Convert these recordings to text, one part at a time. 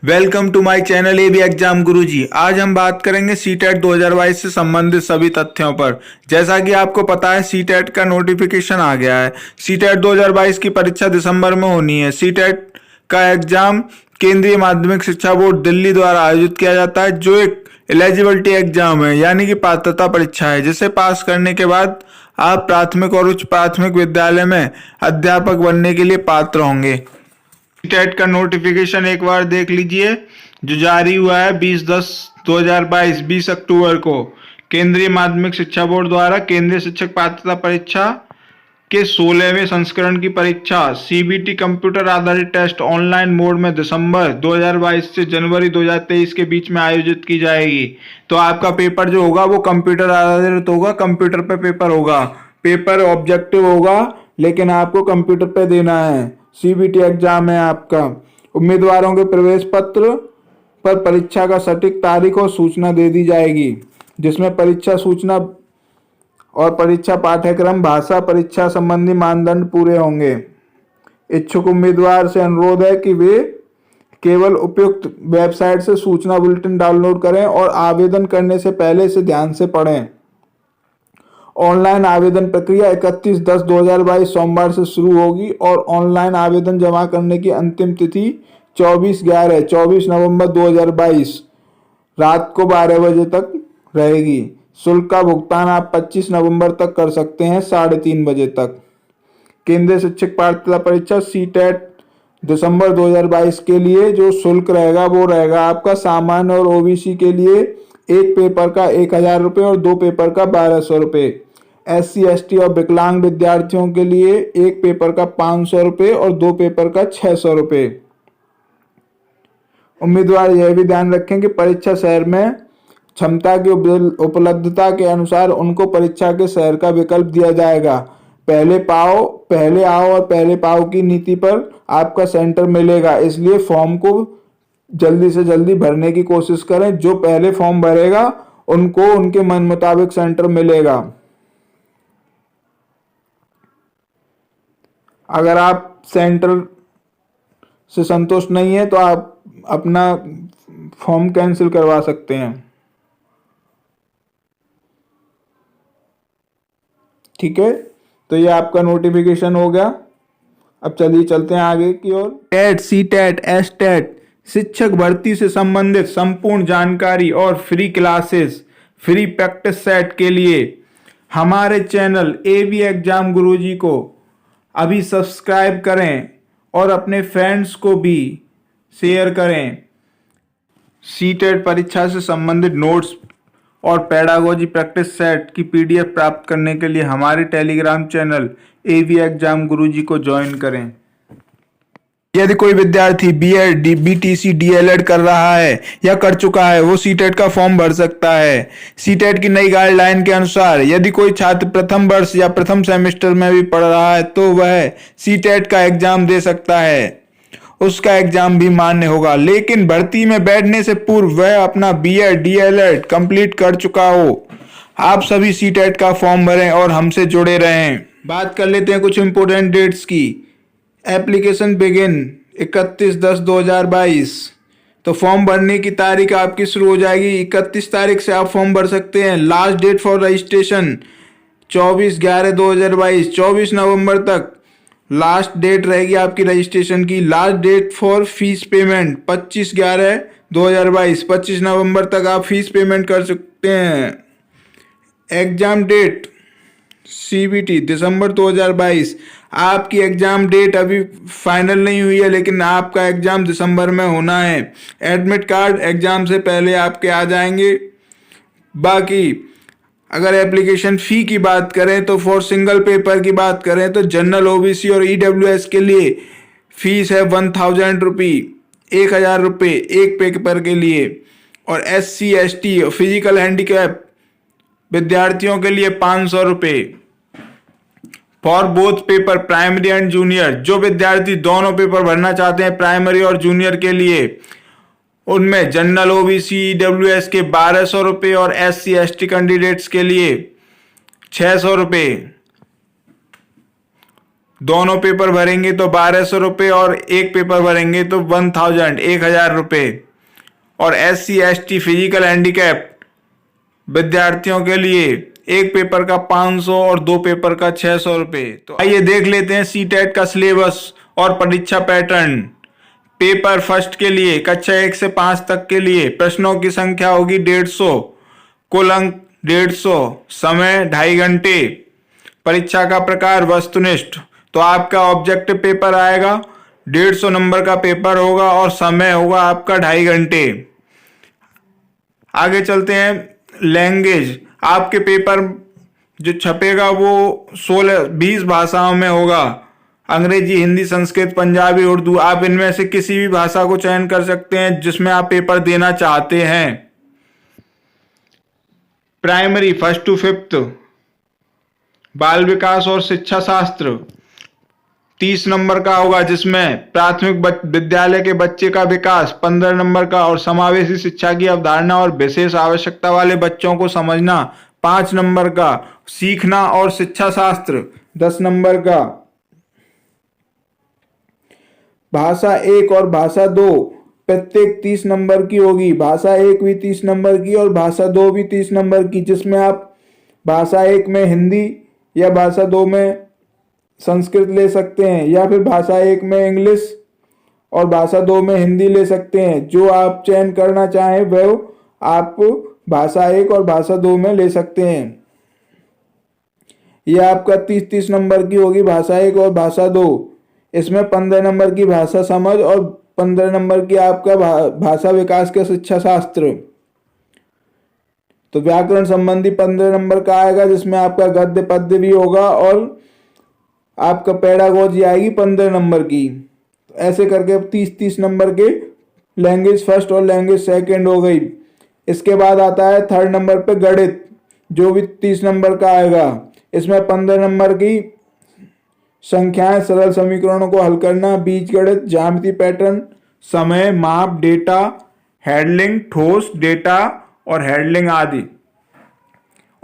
Welcome to my channel A B exam गुरुजी। आज हम बात करेंगे सीटेट 2022 से संबंधित सभी तथ्यों पर। जैसा कि आपको पता है, सीटेट का नोटिफिकेशन आ गया है। सीटेट 2022 की परीक्षा दिसंबर में होनी है। सीटेट का एग्जाम केंद्रीय माध्यमिक शिक्षा बोर्ड दिल्ली द्वारा आयोजित किया जाता है, जो एक एलिजिबिलिटी एग्जाम है, यानी कि पात्रता परीक्षा है, जिसे पास करने के बाद आप प्राथमिक और उच्च प्राथमिक विद्यालय में अध्यापक बनने के लिए पात्र होंगे। टेट का नोटिफिकेशन एक बार देख लीजिए, जो जारी हुआ है 20/10/2022 20 अक्टूबर को केंद्रीय माध्यमिक शिक्षा बोर्ड द्वारा केंद्रीय शिक्षक पात्रता परीक्षा के 16वें संस्करण की परीक्षा सीबीटी कंप्यूटर आधारित टेस्ट ऑनलाइन मोड में दिसंबर 2022 से जनवरी 2023 के बीच में आयोजित की जाएगी। तो आपका पेपर जो होगा वो कंप्यूटर आधारित होगा, कंप्यूटर पे पेपर होगा। पेपर ऑब्जेक्टिव होगा, लेकिन आपको कंप्यूटर पे देना है। सीबीटी एग्जाम है आपका। उम्मीदवारों के प्रवेश पत्र पर परीक्षा का सटीक तारीख और सूचना दे दी जाएगी, जिसमें परीक्षा सूचना और परीक्षा पाठ्यक्रम, भाषा, परीक्षा संबंधी मानदंड पूरे होंगे। इच्छुक उम्मीदवार से अनुरोध है कि वे केवल उपयुक्त वेबसाइट से सूचना बुलेटिन डाउनलोड करें और आवेदन करने से पहले इसे ध्यान से पढ़ें। ऑनलाइन आवेदन प्रक्रिया 31/10/2022 सोमवार से शुरू होगी और ऑनलाइन आवेदन जमा करने की अंतिम तिथि 24 नवंबर 2022 रात को 12 बजे तक रहेगी। शुल्क का भुगतान आप 25 नवंबर तक कर सकते हैं 3:30 बजे तक। केंद्रीय शिक्षक पात्रता परीक्षा सीटेट दिसंबर 2022 के लिए जो शुल्क रहेगा वो रहेगा आपका सामान्य और ओबीसी के लिए एक पेपर का 1000 रुपये और 2 पेपर का 1200 रुपये। SC ST और विकलांग विद्यार्थियों के लिए एक पेपर का 500 रुपये और 2 पेपर का 600 रुपये। उम्मीदवार यह भी ध्यान रखें कि परीक्षा शहर में क्षमता की उपलब्धता के अनुसार उनको परीक्षा के शहर का विकल्प दिया जाएगा। पहले आओ और पहले पाओ की नीति पर आपका सेंटर मिलेगा, इसलिए फॉर्म को जल्दी से जल्दी भरने की कोशिश करें। जो पहले फॉर्म भरेगा उनको उनके मन मुताबिक सेंटर मिलेगा। अगर आप सेंटर से संतुष्ट नहीं है तो आप अपना फॉर्म कैंसिल करवा सकते हैं। ठीक है, तो ये आपका नोटिफिकेशन हो गया। अब चलिए चलते हैं आगे की ओर। टेट, सीटेट, एसटेट शिक्षक भर्ती से संबंधित संपूर्ण जानकारी और free classes, free practice set के लिए हमारे चैनल एबी एग्जाम गुरुजी को अभी सब्सक्राइब करें और अपने फ्रेंड्स को भी शेयर करें। सीटेट परीक्षा से संबंधित नोट्स और पेडागोजी प्रैक्टिस सेट की PDF प्राप्त करने के लिए हमारे टेलीग्राम चैनल एबी एग्जाम गुरुजी को ज्वाइन करें। यदि कोई विद्यार्थी BEd, BTC, DLED कर रहा है या कर चुका है, वो सीटेट का फॉर्म भर सकता है। सीटेट की नई गाइडलाइन के अनुसार यदि कोई छात्र प्रथम वर्ष या प्रथम सेमेस्टर में भी पढ़ रहा है तो वह सीटेट का एग्जाम दे सकता है। उसका एग्जाम भी मान्य होगा, लेकिन भर्ती में बैठने से पूर्व वह अपना BEd, DLED कंप्लीट कर चुका हो। आप सभी सीटेट का फॉर्म भरें और हमसे जुड़े रहें। बात कर लेते हैं कुछ इंपोर्टेंट डेट्स की। Application begin 31/10/2022। तो फॉर्म भरने की तारीख आपकी शुरू हो जाएगी 31 तारीख से आप फॉर्म भर सकते हैं। लास्ट डेट फॉर रजिस्ट्रेशन 24/11/2022, 24 नवंबर तक लास्ट डेट रहेगी आपकी रजिस्ट्रेशन की। Last date for fees payment 25/11/2022, 25 नवंबर तक आप फीस पेमेंट कर सकते हैं। एग्जाम डेट CBT दिसंबर 2022। आपकी एग्जाम डेट अभी फाइनल नहीं हुई है, लेकिन आपका एग्जाम दिसंबर में होना है। एडमिट कार्ड एग्जाम से पहले आपके आ जाएंगे। बाकी अगर एप्लीकेशन फ़ी की बात करें तो फॉर सिंगल पेपर की बात करें तो जनरल, OBC और EWS के लिए फीस है 1000 रुपये, 1000 रुपये एक पेपर के लिए। और SC ST फिजिकल हैंडीकैप विद्यार्थियों के लिए 500 रुपये। For both paper primary and junior, जो विद्यार्थी दोनों पेपर भरना चाहते हैं प्राइमरी और जूनियर के लिए, उनमें जनरल, OBC, EWS के 1200 रुपये और SC ST कैंडिडेट्स के लिए 600 रुपये। दोनों पेपर भरेंगे तो 1200 रुपये और एक पेपर भरेंगे तो 1000 रुपये। और SC/ST फिजिकल हैंडीकैप विद्यार्थियों के लिए एक पेपर का 500 और दो पेपर का 600 रुपये। तो आइए देख लेते हैं सीटेट का सिलेबस और परीक्षा पैटर्न। पेपर फर्स्ट के लिए कक्षा 1 से 5 तक के लिए प्रश्नों की संख्या होगी 150, कुल अंक 150, समय 2.5 घंटे। परीक्षा का प्रकार वस्तुनिष्ठ। तो आपका ऑब्जेक्टिव पेपर आएगा, 150 नंबर का पेपर होगा और समय होगा आपका 2.5 घंटे। आगे चलते हैं। लैंग्वेज, आपके पेपर जो छपेगा वो 20 भाषाओं में होगा, अंग्रेजी, हिंदी, संस्कृत, पंजाबी, उर्दू। आप इनमें से किसी भी भाषा को चयन कर सकते हैं जिसमें आप पेपर देना चाहते हैं। प्राइमरी 1 to 5, बाल विकास और शिक्षा शास्त्र 30 नंबर का होगा, जिसमें प्राथमिक विद्यालय के बच्चे का विकास 15 नंबर का और समावेशी शिक्षा की अवधारणा और विशेष आवश्यकता वाले बच्चों को समझना 5 नंबर का। सीखना और शिक्षा शास्त्र 10 नंबर का। भाषा 1 और भाषा 2 प्रत्येक 30 नंबर की होगी। भाषा 1 भी 30 नंबर की और भाषा 2 भी 30 नंबर की, जिसमें आप भाषा 1 में हिंदी या भाषा 2 में संस्कृत ले सकते हैं, या फिर भाषा 1 में इंग्लिश और भाषा 2 में हिंदी ले सकते हैं। जो आप चयन करना चाहें वह आप भाषा 1 और भाषा 2 में ले सकते हैं। यह आपका 30-30 नंबर की होगी भाषा 1 और भाषा 2। इसमें 15 नंबर की भाषा समझ और 15 नंबर की आपका भाषा विकास के शिक्षा शास्त्र। तो व्याकरण संबंधी 15 नंबर का आएगा, जिसमें आपका गद्य पद्य भी होगा और आपका पेडागोजी आएगी 15 नंबर की। ऐसे करके 30-30 नंबर के लैंग्वेज फर्स्ट और लैंग्वेज सेकंड हो गई। इसके बाद आता है 3rd नंबर पे गणित, जो भी 30 नंबर का आएगा। इसमें 15 नंबर की संख्याएं, सरल समीकरणों को हल करना, बीजगणित, ज्यामिति, पैटर्न, समय, माप, डेटा, हैंडलिंग, ठोस डेटा और हैंडलिंग आदि।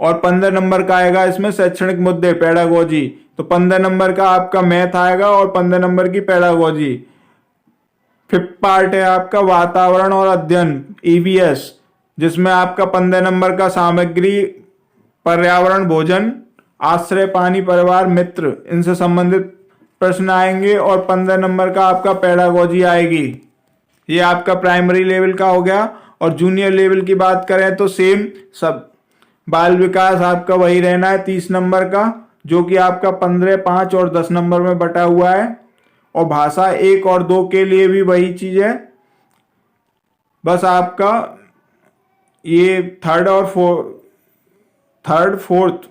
और 15 नंबर का आएगा इसमें शैक्षणिक मुद्दे, पेडागोजी। तो 15 नंबर का आपका मैथ आएगा और 15 नंबर की पेडागोजी। 5th पार्ट है आपका वातावरण और अध्ययन, EVS, जिसमें आपका 15 नंबर का सामग्री, पर्यावरण, भोजन, आश्रय, पानी, परिवार, मित्र, इनसे संबंधित प्रश्न आएंगे। और 15 नंबर का आपका पेडागोजी आएगी। ये आपका प्राइमरी लेवल का हो गया। और जूनियर लेवल की बात करें तो सेम सब, बाल विकास आपका वही रहना है 30 नंबर का, जो कि आपका 15, 5 और 10 नंबर में बटा हुआ है। और भाषा 1 और 2 के लिए भी वही चीज है, बस आपका ये 3rd और 4th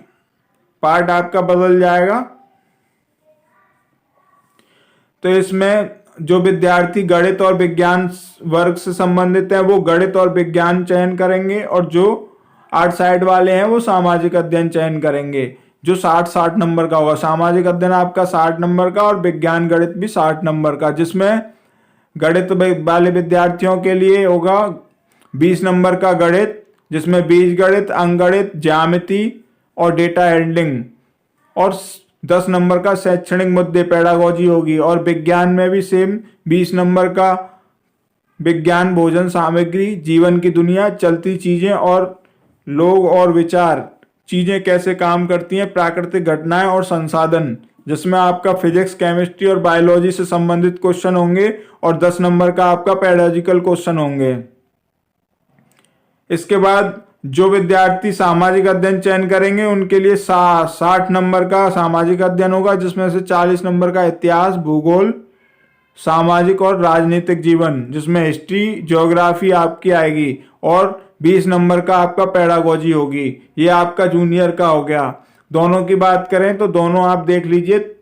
पार्ट आपका बदल जाएगा। तो इसमें जो विद्यार्थी गणित और विज्ञान वर्ग से संबंधित है वो गणित और विज्ञान चयन करेंगे, और जो आर्ट साइड वाले हैं वो सामाजिक अध्ययन चयन करेंगे, जो 60-60 नंबर का होगा। सामाजिक अध्ययन आपका 60 नंबर का और विज्ञान गणित भी 60 नंबर का, जिसमें गणित वाले विद्यार्थियों के लिए होगा 20 नंबर का गणित, जिसमें बीजगणित, अंकगणित, ज्यामिति और डेटा हैंडलिंग, और 10 नंबर का शैक्षणिक मुद्दे, पेडागोजी होगी। और विज्ञान में भी सेम 20 नंबर का विज्ञान, भोजन सामग्री, जीवन की दुनिया, चलती चीजें और लोग और विचार, चीजें कैसे काम करती हैं, प्राकृतिक घटनाएं और संसाधन, जिसमें आपका फिजिक्स, केमिस्ट्री और बायोलॉजी से संबंधित क्वेश्चन होंगे। और 10 नंबर का आपका पेडागोजिकल क्वेश्चन होंगे। इसके बाद जो विद्यार्थी सामाजिक अध्ययन चयन करेंगे उनके लिए 60 नंबर का सामाजिक अध्ययन होगा, जिसमें से 40 नंबर का इतिहास, भूगोल, सामाजिक और राजनीतिक जीवन, जिसमें हिस्ट्री, ज्योग्राफी आपकी आएगी। और 20 नंबर का आपका पेडागोजी होगी। ये आपका जूनियर का हो गया। दोनों की बात करें तो दोनों आप देख लीजिए।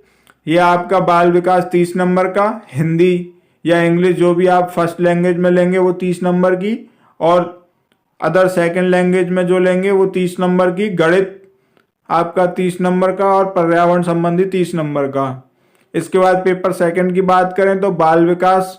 ये आपका बाल विकास 30 नंबर का, हिंदी या इंग्लिश जो भी आप फर्स्ट लैंग्वेज में लेंगे वो 30 नंबर की, और अदर सेकंड लैंग्वेज में जो लेंगे वो 30 नंबर की, गणित आपका 30 नंबर का और पर्यावरण संबंधी 30 नंबर का। इसके बाद पेपर सेकंड की बात करें तो बाल विकास,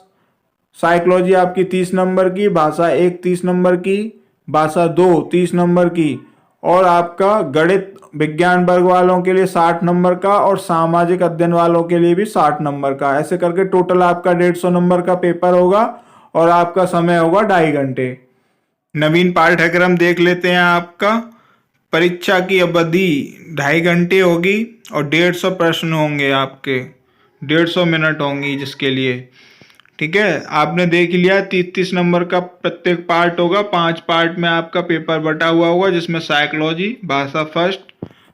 साइकोलॉजी आपकी 30 नंबर की, भाषा 1 30 नंबर की, भाषा 2 30 नंबर की, और आपका गणित विज्ञान वर्ग वालों के लिए 60 नंबर का और सामाजिक अध्ययन वालों के लिए भी 60 नंबर का। ऐसे करके टोटल आपका 150 नंबर का पेपर होगा और आपका समय होगा 2.5 घंटे। नवीन पाठ्यक्रम देख लेते हैं। आपका परीक्षा की अवधि 2.5 घंटे होगी और 150 प्रश्न होंगे, आपके 150 मिनट होंगी जिसके लिए। ठीक है, आपने देख लिया 30-30 नंबर का प्रत्येक पार्ट होगा। 5 पार्ट में आपका पेपर बटा हुआ होगा, जिसमें साइकोलॉजी, भाषा फर्स्ट,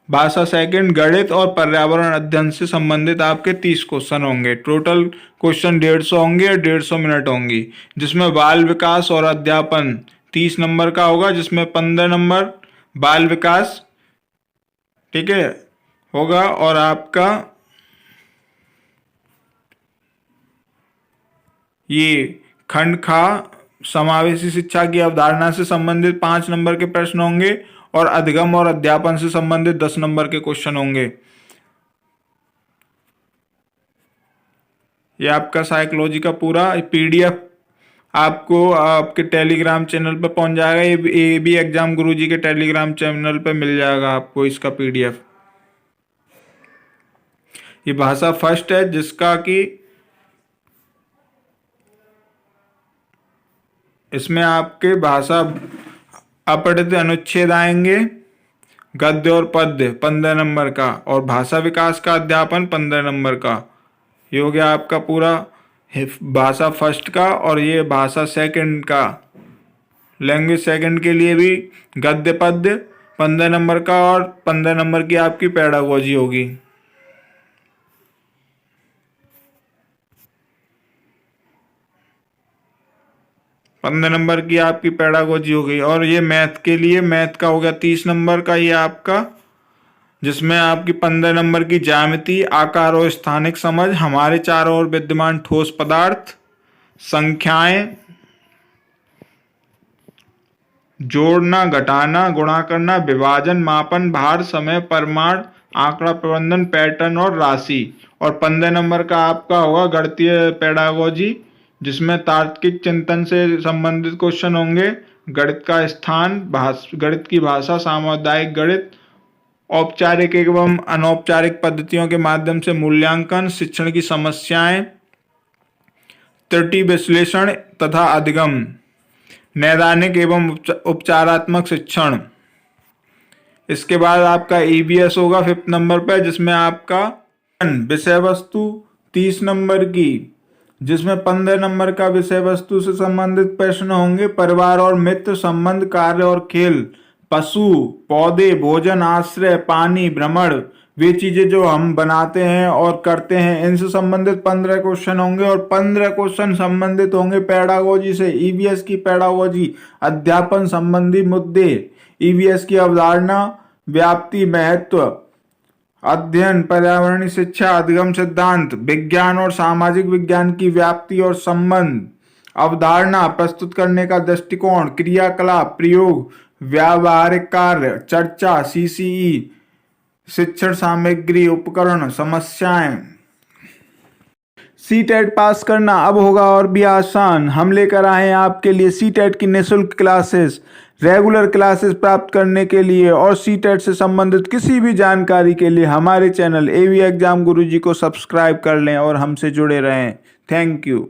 भाषा सेकंड, गणित और पर्यावरण अध्ययन से संबंधित आपके 30 क्वेश्चन होंगे। टोटल क्वेश्चन 150 होंगे और 150 मिनट होंगी, जिसमें बाल विकास और अध्यापन 30 नंबर का होगा, जिसमें 15 नंबर बाल विकास, ठीक है, होगा। और आपका ये खंड खा समावेशी शिक्षा की अवधारणा से संबंधित 5 नंबर के प्रश्न होंगे और अधिगम और अध्यापन से संबंधित 10 नंबर के क्वेश्चन होंगे। ये आपका साइकोलॉजी का पूरा पीडीएफ आपको आपके टेलीग्राम चैनल पर पहुंच जाएगा। ये भी एग्जाम गुरुजी के टेलीग्राम चैनल पर मिल जाएगा आपको इसका पीडीएफ। ये भाषा फर्स्ट है, जिसका कि इसमें आपके भाषा अपठित अनुच्छेद आएंगे, गद्य और पद्य 15 नंबर का, और भाषा विकास का अध्यापन 15 नंबर का। ये हो गया आपका पूरा भाषा फर्स्ट का। और ये भाषा सेकंड का, लैंग्वेज सेकंड के लिए भी गद्य पद्य 15 नंबर का और 15 नंबर की आपकी पेडागोजी होगी। पंद्रह नंबर की आपकी पेडागोजी हो गई। और ये मैथ के लिए, मैथ का हो गया 30 नंबर का ये आपका, जिसमें आपकी 15 नंबर की ज्यामिति, आकार और स्थानिक समझ, हमारे चारों ओर विद्यमान ठोस पदार्थ, संख्याएं, जोड़ना, घटाना, गुणा करना, विभाजन, मापन, भार, समय, परिमाण, आंकड़ा प्रबंधन, पैटर्न और राशि। और 15 नंबर का आपका होगा गणितीय पेडागोजी, जिसमें तार्किक चिंतन से संबंधित क्वेश्चन होंगे, गणित का स्थान, गणित की भाषा, सामुदायिक गणित, औपचारिक एवं अनौपचारिक पद्धतियों के माध्यम से मूल्यांकन, शिक्षण की समस्याएं, त्रुटि विश्लेषण तथा अधिगम, नैदानिक एवं उपचारात्मक शिक्षण। इसके बाद आपका ईवीएस होगा 5 नंबर पर, जिसमें आपका विषय वस्तु 30 नंबर की, जिसमें 15 नंबर का विषय वस्तु से संबंधित प्रश्न होंगे, परिवार और मित्र, संबंध, कार्य और खेल, पशु, पौधे, भोजन, आश्रय, पानी, भ्रमण, वे चीजें जो हम बनाते हैं और करते हैं, इनसे संबंधित 15 क्वेश्चन होंगे। और 15 क्वेश्चन संबंधित होंगे पेडागोजी से। ईवीएस की पेडागोजी, अध्यापन संबंधी मुद्दे, ईवीएस की अवधारणा, व्याप्ति, महत्व, अध्ययन, पर्यावरणीय शिक्षा, अधिगम सिद्धांत, विज्ञान और सामाजिक विज्ञान की व्याप्ति और संबंध, अवधारणा, प्रस्तुत करने का दृष्टिकोण, क्रियाकलाप, प्रयोग, व्यावहारिक कार्य, चर्चा, सीसीई, शिक्षण सामग्री, उपकरण, समस्याएं। सीटेट पास करना अब होगा और भी आसान। हम लेकर आए हैं आपके लिए सीटेट की निःशुल्क क्लासेस। रेगुलर क्लासेस प्राप्त करने के लिए और सीटेट से संबंधित किसी भी जानकारी के लिए हमारे चैनल एवी एग्जाम गुरुजी को सब्सक्राइब कर लें और हमसे जुड़े रहें। Thank you.